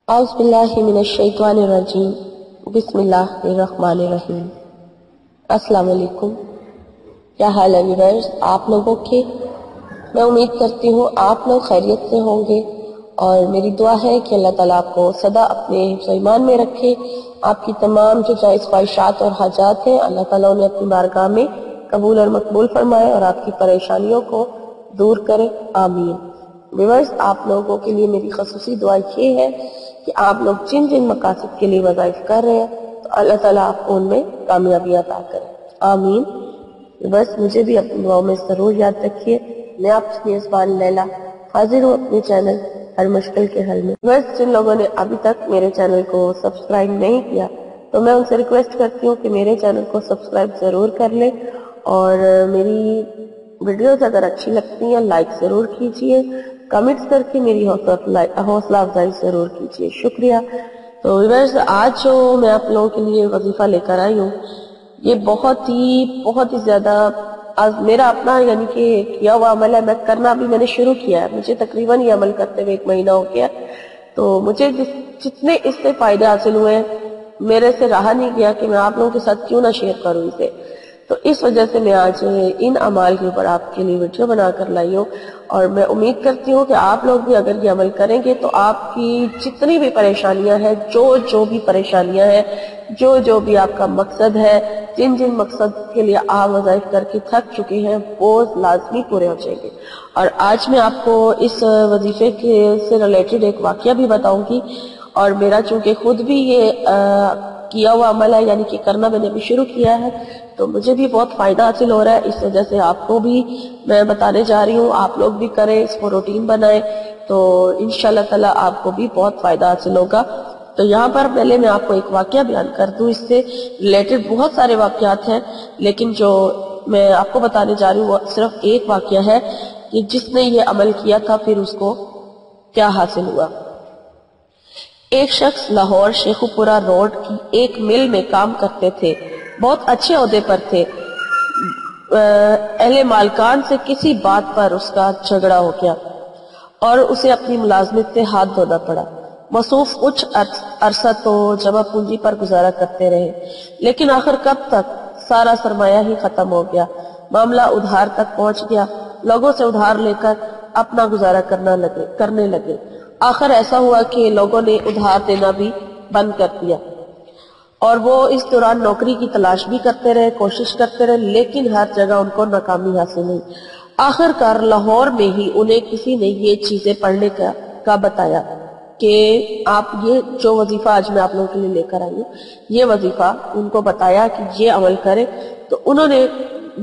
اعوذ باللہ من الشیطان الرجیم بسم اللہ الرحمن الرحیم۔ السلام علیکم، کیا حال ہے ویورز آپ لوگوں کے؟ میں امید کرتی ہوں آپ لوگ خیریت سے ہوں گے، اور میری دعا ہے کہ اللہ تعالیٰ آپ کو سدا اپنے حفظ و ایمان میں رکھے۔ آپ کی تمام جو جائز خواہشات اور حاجات ہیں اللہ تعالیٰ انہیں اپنی بارگاہ میں قبول اور مقبول فرمائے اور آپ کی پریشانیوں کو دور کرے، آمین۔ ویورز آپ لوگوں کے لیے میری خصوصی دعا یہ ہے کہ آپ لوگ جن جن مقاصد کے لیے وظائف کر رہے ہیں تو اللہ تعالیٰ آپ کو ان میں کامیابی عطا کرے، آمین۔ بس مجھے بھی اپنی دعاؤں میں ضرور یاد رکھیے۔ میں آپ کی میزبان لیلا حاضر ہوں اپنے چینل ہر مشکل کے حل میں۔ بس جن لوگوں نے ابھی تک میرے چینل کو سبسکرائب نہیں کیا تو میں ان سے ریکویسٹ کرتی ہوں کہ میرے چینل کو سبسکرائب ضرور کر لیں، اور میری ویڈیوز اگر اچھی لگتی ہیں لائک ضرور کیجئے، کمنٹس کر کے میری حوصلہ افزائی ضرور کیجئے، شکریہ۔ تو ویورز آج جو میں آپ لوگوں کے لیے وظیفہ لے کر آئی ہوں یہ بہت ہی زیادہ آج میرا اپنا یعنی کہ کیا ہوا عمل ہے، میں نے شروع کیا ہے، مجھے تقریباً یہ عمل کرتے ہوئے 1 مہینہ ہو گیا، تو مجھے جتنے اس سے فائدے حاصل ہوئے ہیں میرے سے رہا نہیں گیا کہ میں آپ لوگوں کے ساتھ کیوں نہ شیئر کروں اسے۔ تو اس وجہ سے میں آج ان اعمال کے اوپر آپ کے لیے ویڈیو بنا کر لائی ہوں، اور میں امید کرتی ہوں کہ آپ لوگ بھی اگر یہ عمل کریں گے تو آپ کی جتنی بھی پریشانیاں ہیں، جو بھی پریشانیاں ہیں، جو بھی آپ کا مقصد ہے، جن مقصد کے لیے آپ وظائف کر کے تھک چکے ہیں وہ لازمی پورے ہو جائیں گے۔ اور آج میں آپ کو اس وظیفے سے ریلیٹڈ ایک واقعہ بھی بتاؤں گی، اور میرا چونکہ خود بھی یہ کیا ہوا عمل ہے یعنی کہ کرنا میں نے بھی شروع کیا ہے، تو مجھے بھی بہت فائدہ حاصل ہو رہا ہے، اس وجہ سے آپ کو بھی میں بتانے جا رہی ہوں، آپ لوگ بھی کریں، اس کو روٹین بنائیں تو انشاءاللہ تعالی آپ کو بھی بہت فائدہ حاصل ہوگا۔ تو یہاں پر پہلے میں آپ کو ایک واقعہ بیان کر دوں، اس سے ریلیٹڈ بہت سارے واقعات ہیں لیکن جو میں آپ کو بتانے جا رہی ہوں وہ صرف ایک واقعہ ہے کہ جس نے یہ عمل کیا تھا پھر اس کو کیا حاصل ہوا۔ ایک شخص لاہور شیخوپورہ روڈ کی ایک مل میں کام کرتے تھے، بہت اچھے عہدے پر تھے۔ اہل مالکان سے کسی بات پر اس کا جھگڑا ہو گیا اور اسے اپنی ملازمت سے ہاتھ دھونا پڑا۔ مصروف کچھ عرصہ تو جمع پونجی پر گزارا کرتے رہے، لیکن آخر کب تک؟ سارا سرمایہ ہی ختم ہو گیا، معاملہ ادھار تک پہنچ گیا، لوگوں سے ادھار لے کر اپنا گزارا کرنے لگے۔ آخر ایسا ہوا کہ لوگوں نے ادھار دینا بھی بند کر دیا، اور وہ اس دوران نوکری کی تلاش بھی کرتے رہے، کوشش کرتے رہے، لیکن ہر جگہ ان کو ناکامی حاصل ہوئی۔ آخر کار لاہور میں ہی انہیں کسی نے یہ چیزیں پڑھنے کا بتایا کہ آپ یہ جو وظیفہ آج میں آپ لوگوں کے لیے لے کر آئی ہوں یہ وظیفہ ان کو بتایا کہ یہ عمل کریں، تو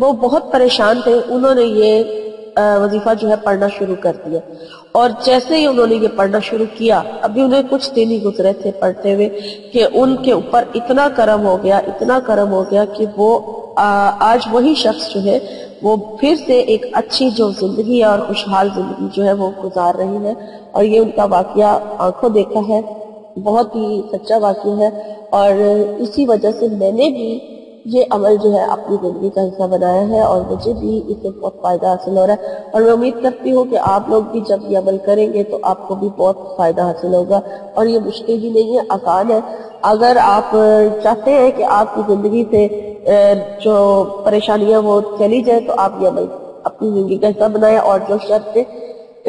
وہ بہت پریشان تھے، انہوں نے یہ وظیفہ جو ہے پڑھنا شروع کر دیا، اور جیسے ہی انہوں نے یہ پڑھنا شروع کیا، ابھی انہیں کچھ دن ہی گزرے تھے پڑھتے ہوئے کہ ان کے اوپر اتنا کرم ہو گیا کہ وہ آج وہی شخص جو ہے وہ پھر سے ایک اچھی جو زندگی ہے اور خوشحال زندگی جو ہے وہ گزار رہی ہے، اور یہ ان کا واقعہ آنکھوں دیکھا ہے، بہت ہی سچا واقعہ ہے، اور اسی وجہ سے میں نے بھی یہ عمل جو ہے اپنی زندگی کا حصہ بنایا ہے، اور مجھے بھی اس سے بہت فائدہ حاصل ہو رہا ہے، اور میں امید کرتی ہوں کہ آپ لوگ بھی جب یہ عمل کریں گے تو آپ کو بھی بہت فائدہ حاصل ہوگا، اور یہ مشکل بھی نہیں ہے، آسان ہے۔ اگر آپ چاہتے ہیں کہ آپ کی زندگی سے جو پریشانیاں وہ چلی جائیں تو آپ یہ عمل اپنی زندگی کا حصہ بنائیں، اور جو شرط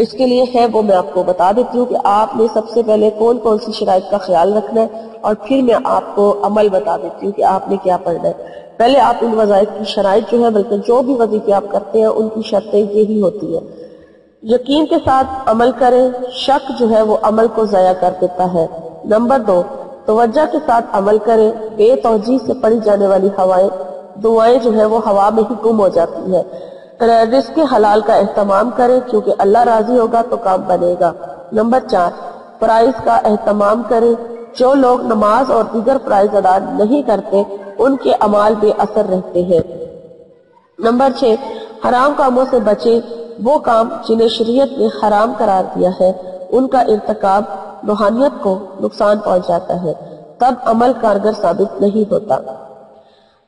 اس کے لیے ہے وہ میں آپ کو بتا دیتی ہوں کہ آپ نے سب سے پہلے کون سی شرائط کا خیال رکھنا ہے، اور پھر میں آپ کو عمل بتا دیتی ہوں کہ آپ نے کیا پڑھنا ہے۔ پہلے آپ ان وظائف کی شرائط جو ہے بلکہ جو بھی وظیفے آپ کرتے ہیں ان کی شرطیں یہی ہوتی ہیں: یقین کے ساتھ عمل کریں، شک جو ہے وہ عمل کو ضائع کر دیتا ہے۔ نمبر 2، توجہ کے ساتھ عمل کریں، بے توجہ سے پڑھی جانے والی دعائیں جو ہے وہ ہوا میں ہی گم ہو جاتی ہے۔ رزق حلال کا اہتمام کریں کیونکہ اللہ راضی ہوگا تو کام بنے گا۔ نمبر 4، فرائض کا اہتمام کریں، جو لوگ نماز اور دیگر فرائض ادا نہیں کرتے ان کے اعمال بے اثر رہتے ہیں۔ نمبر 6، حرام کاموں سے بچیں، وہ کام جنہیں شریعت نے حرام قرار دیا ہے ان کا ارتکاب روحانیت کو نقصان پہنچ جاتا ہے، تب عمل کارگر ثابت نہیں ہوتا۔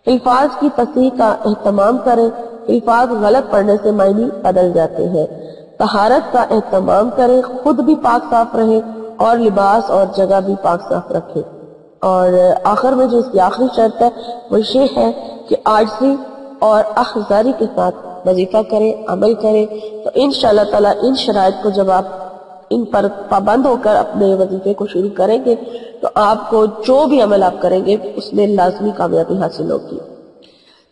الفاظ کی تصحیح کا اہتمام کریں، الفاظ غلط پڑھنے سے معنی بدل جاتے ہیں۔ طہارت کا اہتمام کریں، خود بھی پاک صاف رہیں اور لباس اور جگہ بھی پاک صاف رکھے. اور آخر میں جو اس کی آخری شرط ہے وہ یہ ہے کہ عاجزی اور اخذاری کے ساتھ وظیفہ کرے، عمل کرے. تو انشاءاللہ تعالیٰ ان شرائط کو جب آپ ان پر پابند ہو کر اپنے وظیفے کو شروع کریں گے تو آپ کو جو بھی عمل آپ کریں گے اس میں لازمی کامیابی حاصل ہوگی.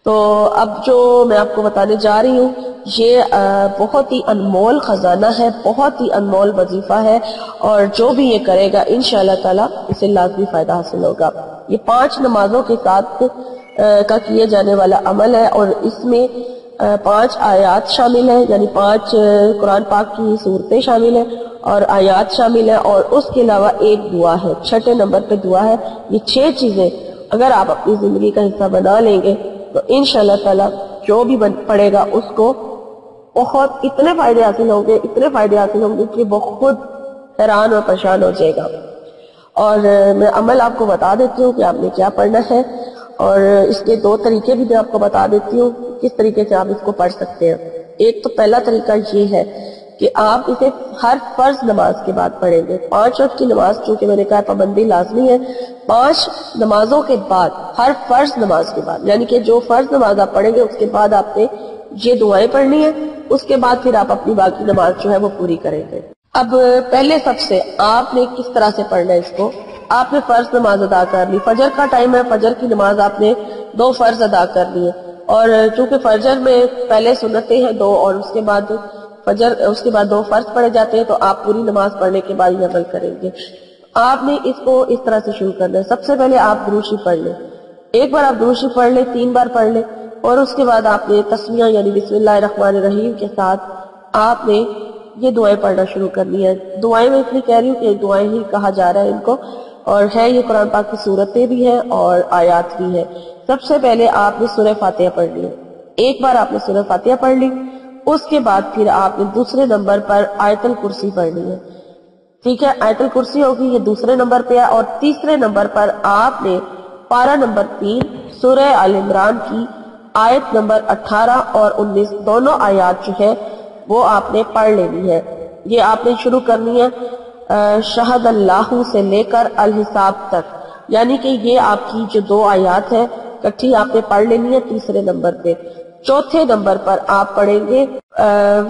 تو اب جو میں آپ کو بتانے جا رہی ہوں یہ بہت ہی انمول خزانہ ہے، بہت ہی انمول وظیفہ ہے، اور جو بھی یہ کرے گا انشاءاللہ تعالیٰ اسے لازمی فائدہ حاصل ہوگا. یہ 5 نمازوں کے ساتھ کا کیے جانے والا عمل ہے، اور اس میں 5 آیات شامل ہیں، یعنی 5 قرآن پاک کی صورتیں شامل ہیں اور آیات شامل ہیں، اور اس کے علاوہ ایک دعا ہے، 6 نمبر پہ دعا ہے. یہ 6 چیزیں اگر آپ اپنی زندگی کا حصہ بنا لیں گے تو انشاءاللہ تعالیٰ جو بھی پڑھے گا اس کو بہت اتنے فائدے حاصل ہوں گے، اتنے فائدے حاصل ہوں گے کہ وہ خود حیران اور پریشان ہو جائے گا. اور میں عمل آپ کو بتا دیتی ہوں کہ آپ نے کیا پڑھنا ہے، اور اس کے 2 طریقے بھی میں آپ کو بتا دیتی ہوں کس طریقے سے آپ اس کو پڑھ سکتے ہیں. ایک تو پہلا طریقہ یہ ہے کہ آپ اسے ہر فرض نماز کے بعد پڑھیں گے. 5 وقت کی نماز چونکہ میں نے کہا پابندی لازمی ہے، 5 نمازوں کے بعد، ہر فرض نماز کے بعد، یعنی کہ جو فرض نماز آپ پڑھیں گے اس کے بعد آپ نے یہ دعائیں پڑھنی ہیں، اس کے بعد پھر آپ اپنی باقی نماز جو ہے وہ پوری کریں گے. اب پہلے سب سے آپ نے کس طرح سے پڑھنا ہے اس کو، آپ نے فرض نماز ادا کر لی، فجر کا ٹائم ہے، فجر کی نماز آپ نے 2 فرض ادا کر لی ہے، اور چونکہ فجر میں پہلے سنتیں ہیں 2 اور اس کے بعد 2 فرض پڑھے جاتے ہیں، تو آپ پوری نماز پڑھنے کے بعد یہ عمل کریں گے. آپ نے اس کو اس طرح سے شروع کرنا ہے. سب سے پہلے آپ درود شریف پڑھ لیں، ایک بار آپ درود شریف پڑھ لیں، 3 بار پڑھ لیں، اور اس کے بعد آپ نے تسمیہ یعنی بسم اللہ الرحمن الرحیم کے ساتھ آپ نے یہ دعائیں پڑھنا شروع کرنی ہے. دعائیں میں اس لیے کہہ رہی ہوں کہ دعائیں ہی کہا جا رہا ہے ان کو، اور ہے یہ قرآن پاک کی صورتیں بھی ہیں اور آیات بھی ہیں. سب سے پہلے آپ نے سورہ فاتحہ پڑھ لی ہے، ایک بار آپ نے سورہ فاتحہ پڑھ لی، اس کے بعد پھر آپ نے دوسرے نمبر پر آیت الکرسی پڑھنی ہے. ٹھیک ہے، آیت الکرسی ہوگی، یہ دوسرے نمبر پہ ہے. اور تیسرے نمبر پر آپ نے پارہ نمبر 3 سورہ آل عمران کی آیت نمبر 18 اور 19 دونوں آیات جو ہے وہ آپ نے پڑھ لینی ہے. یہ آپ نے شروع کرنی ہے شہد اللہ سے لے کر الحساب تک، یعنی کہ یہ آپ کی جو 2 آیات ہے کٹھی آپ نے پڑھ لینی ہے تیسرے نمبر پہ. چوتھے نمبر پر آپ پڑھیں گے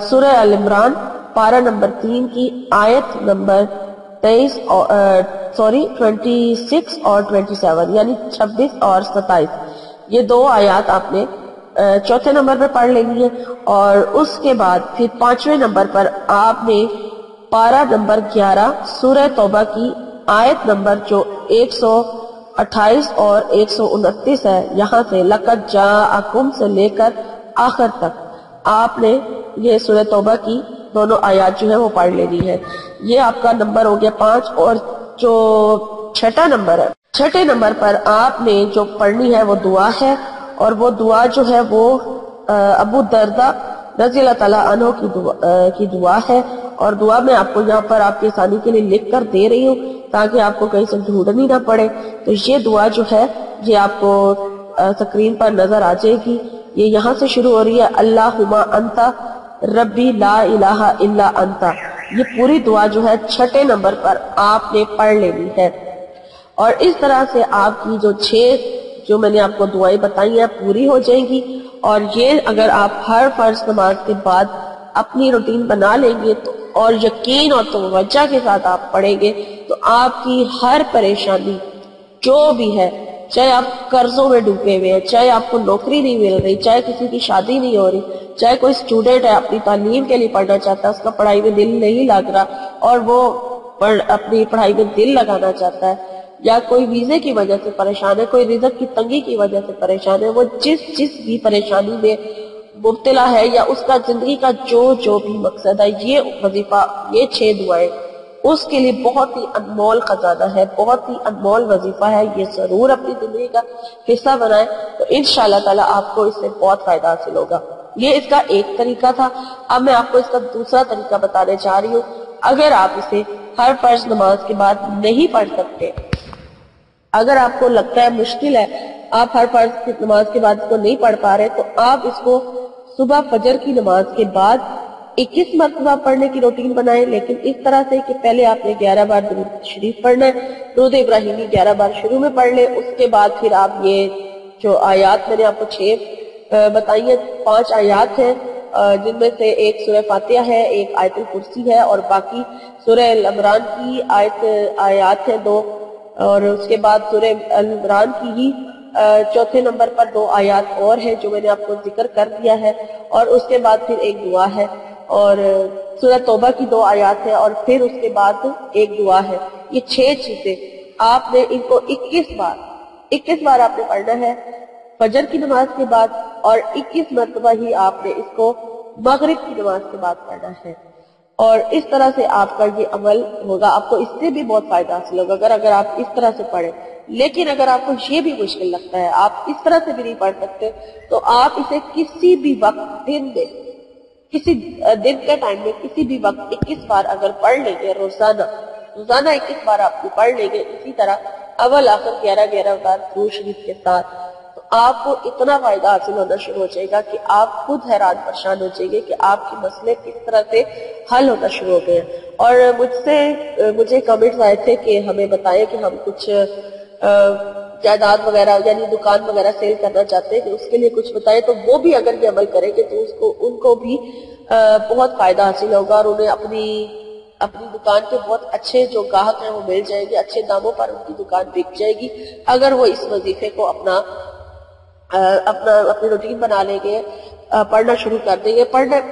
سورہ آل عمران پارہ نمبر 3 کی آیت نمبر 26 اور 27، یعنی 26 اور 27. یہ 2 آیات آپ نے چوتھے نمبر پر پڑھ لینی ہے. اور اس کے بعد پھر 5ویں نمبر پر آپ نے پارہ نمبر 11 سورہ توبہ کی آیت نمبر جو 128 اور 129 ہے، یہاں سے لقد جاءکم سے لے کر آخر تک آپ نے یہ سورہ توبہ کی دونوں آیات جو ہے وہ پڑھ لینی ہے. یہ آپ کا نمبر ہو گیا 5. اور جو 6 نمبر ہے، 6 نمبر پر آپ نے جو پڑھنی ہے وہ دعا ہے، اور وہ دعا جو ہے وہ ابو دردہ رضی اللہ تعالیٰ عنہ کی دعا ہے. اور دعا میں آپ کو یہاں پر آپ کی آسانی کے لیے لکھ کر دے رہی ہوں تاکہ آپ کو کہیں سے ڈھونڈنی نہ پڑے. تو یہ دعا جو ہے یہ آپ کو سکرین پر نظر آ جائے گی. یہ یہاں سے شروع ہو رہی ہے اللہم انت ربی لا الہ الا انت. یہ پوری دعا جو ہے 6 نمبر پر آپ نے پڑھ لینی ہے. اور اس طرح سے آپ کی جو 6 جو میں نے آپ کو دعائیں بتائی ہیں پوری ہو جائیں گی. اور یہ اگر آپ ہر فرض نماز کے بعد اپنی روٹین بنا لیں گے تو اور یقین اور توجہ کے ساتھ آپ پڑھیں گے تو آپ کی ہر پریشانی جو بھی ہے، چاہے آپ قرضوں میں ڈوبے ہوئے ہیں، چاہے آپ کو نوکری نہیں مل رہی، چاہے کسی کی شادی نہیں ہو رہی، چاہے کوئی اسٹوڈنٹ ہے اپنی تعلیم کے لیے پڑھنا چاہتا ہے، اس کا پڑھائی میں دل نہیں لگ رہا اور وہ اپنی پڑھائی میں دل لگانا چاہتا ہے، یا کوئی ویزے کی وجہ سے پریشان ہے، کوئی رزق کی تنگی کی وجہ سے پریشان ہے، وہ جس بھی پریشانی میں مبتلا ہے یا اس کا زندگی کا جو بھی مقصد ہے، یہ وظیفہ، یہ 6 دعائیں اس کے لیے بہت ہی انمول خزانہ ہے، بہت ہی انمول وظیفہ ہے. یہ ضرور اپنی زندگی کا حصہ بنائیں تو انشاءاللہ تعالیٰ آپ کو اس سے بہت فائدہ حاصل ہوگا. یہ اس کا ایک طریقہ تھا. اب میں آپ کو اس کا دوسرا طریقہ بتانے جا رہی ہوں. اگر آپ اسے ہر فرض نماز کے بعد نہیں پڑھ سکتے، اگر آپ کو لگتا ہے مشکل ہے، آپ ہر فرض کی نماز کے بعد اس کو نہیں پڑھ پا رہے، تو آپ اس کو صبح فجر کی نماز کے بعد 21 مرتبہ پڑھنے کی روٹین بنائیں، لیکن اس طرح سے کہ پہلے آپ نے 11 بار درود شریف پڑھنا ہے، درود ابراہیمی 11 بار شروع میں پڑھ لیں، اس کے بعد پھر آپ یہ جو آیات میں نے آپ کو 6 بتائی ہیں، 5 آیات ہیں جن میں سے ایک سورہ فاتحہ ہے، ایک آیت الکرسی ہے، اور باقی سورہ العمران کی آیات ہیں 2، اور اس کے بعد سورہ العمران کی ہی چوتھے نمبر پر 2 آیات اور ہیں جو میں نے آپ کو ذکر کر دیا ہے، اور اس کے بعد پھر ایک دعا ہے، اور سورہ توبہ کی 2 آیات ہیں، اور پھر اس کے بعد ایک دعا ہے۔ یہ 6 چیزیں آپ نے ان کو 21 بار آپ نے پڑھنا ہے فجر کی نماز کے بعد، اور 21 مرتبہ ہی آپ نے اس کو مغرب کی نماز کے بعد پڑھنا ہے، اور اس طرح سے آپ کا یہ عمل ہوگا، آپ کو اس سے بھی بہت فائدہ حاصل ہوگا اگر آپ اس طرح سے پڑھیں۔ لیکن اگر آپ کو یہ بھی مشکل لگتا ہے، آپ اس طرح سے بھی نہیں پڑھ سکتے، تو آپ اسے کسی بھی وقت کسی دن کے ٹائم میں کسی بھی وقت 21 بار اگر پڑھ لیں گے، روزانہ 21 بار آپ کو پڑھ لیں گے، اسی طرح اول آخر 11 بار درود شریف کے ساتھ، تو آپ کو اتنا فائدہ حاصل ہونا شروع ہو جائے گا کہ آپ خود حیران پریشان ہو جائیں گے کہ آپ کے مسئلے کس طرح سے حل ہونا شروع ہو گئے ہیں۔ اور مجھے کمنٹس آئے تھے کہ ہمیں بتائیں کہ ہم کچھ جائیداد وغیرہ یعنی دکان وغیرہ سیل کرنا چاہتے ہیں کہ اس کے لیے کچھ بتائیں، تو وہ بھی اگر یہ عمل کریں گے تو ان کو بھی بہت فائدہ حاصل ہوگا، اور انہیں اپنی دکان کے بہت اچھے جو گاہک ہیں وہ مل جائیں گے، اچھے داموں پر ان کی دکان بک جائے گی اگر وہ اس وظیفے کو اپنی روٹین بنا لیں گے، پڑھنا شروع کر دیں گے۔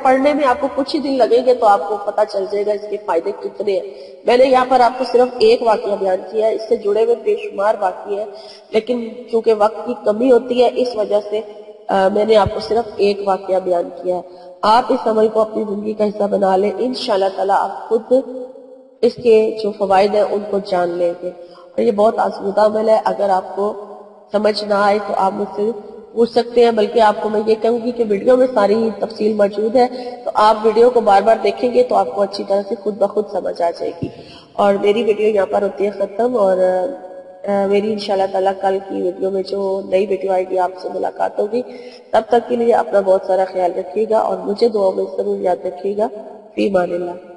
پڑھنے میں آپ کو کچھ ہی دن لگیں گے تو آپ کو پتہ چل جائے گا اس کے فائدے کتنے ہیں۔ میں نے یہاں پر آپ کو صرف ایک واقعہ بیان کیا ہے، اس سے جڑے ہوئے بے شمار واقعے ہیں، لیکن چونکہ وقت کی کمی ہوتی ہے اس وجہ سے میں نے آپ کو صرف ایک واقعہ بیان کیا ہے۔ آپ اس عمل کو اپنی زندگی کا حصہ بنا لیں، انشاءاللہ تعالی آپ خود اس کے جو فوائد ہیں ان کو جان لیں گے، اور یہ بہت آسودہ عمل ہے۔ اگر آپ کو سمجھ نہ آئے تو آپ مجھ سے پوچھ سکتے ہیں، بلکہ آپ کو میں یہ کہوں گی کہ ویڈیو میں ساری تفصیل موجود ہے، تو آپ ویڈیو کو بار بار دیکھیں گے تو آپ کو اچھی طرح سے خود بخود سمجھ آ جائے گی۔ اور میری ویڈیو یہاں پر ہوتی ہے ختم، اور میری انشاءاللہ تعالیٰ کل کی ویڈیو میں جو نئی ویڈیو آئے گی آپ سے ملاقات ہوگی۔ تب تک کے لیے اپنا بہت سارا خیال رکھیے گا، اور مجھے دعاؤں میں ضرور یاد رکھیے گا۔ فی امان اللہ۔